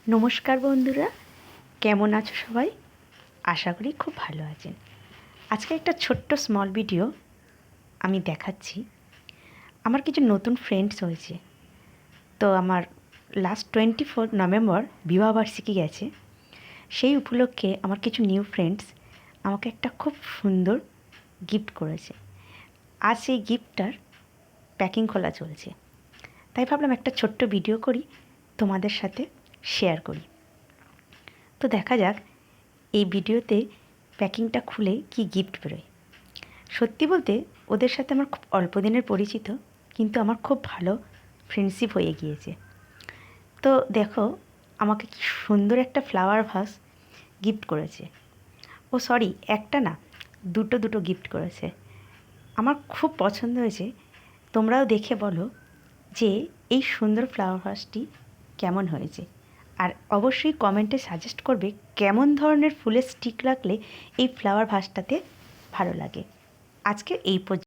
নমস্কার বন্ধুরা, কেমন আছো সবাই? আশা করি খুব ভালো আছেন। আজকে একটা ছোট্ট স্মল ভিডিও আমি দেখাচ্ছি। আমার কিছু নতুন ফ্রেন্ডস হয়েছে। তো আমার লাস্ট 24 নভেম্বর বিবাহবার্ষিকী গেছে। সেই উপলক্ষে আমার কিছু নিউ ফ্রেন্ডস আমাকে একটা খুব সুন্দর গিফট করেছে। আজ সেই গিফটটার প্যাকিং খোলা চলছে, তাই ভাবলাম একটা ছোট্ট ভিডিও করি, তোমাদের সাথে শেয়ার করি। তো দেখা যাক এই ভিডিওতে প্যাকিংটা খুলে কি গিফট বেরোয়। সত্যি বলতে ওদের সাথে আমার খুব অল্প দিনের পরিচিত, কিন্তু আমার খুব ভালো ফ্রেন্ডশিপ হয়ে গিয়েছে। তো দেখো, আমাকে কি সুন্দর একটা ফ্লাওয়ার ভাস গিফট করেছে। ও সরি, একটা না, দুটো গিফট করেছে। আমার খুব পছন্দ হয়েছে। তোমরাও দেখে বলো যে এই সুন্দর ফ্লাওয়ার ভাসটি কেমন হয়েছে। আর অবশ্যই কমেন্টে সাজেস্ট করবে কেমন ধরনের ফুলের স্টিক রাখলে এই ফ্লাওয়ার ভাসটাতে ভালো লাগে। আজকে এই পর্যন্ত।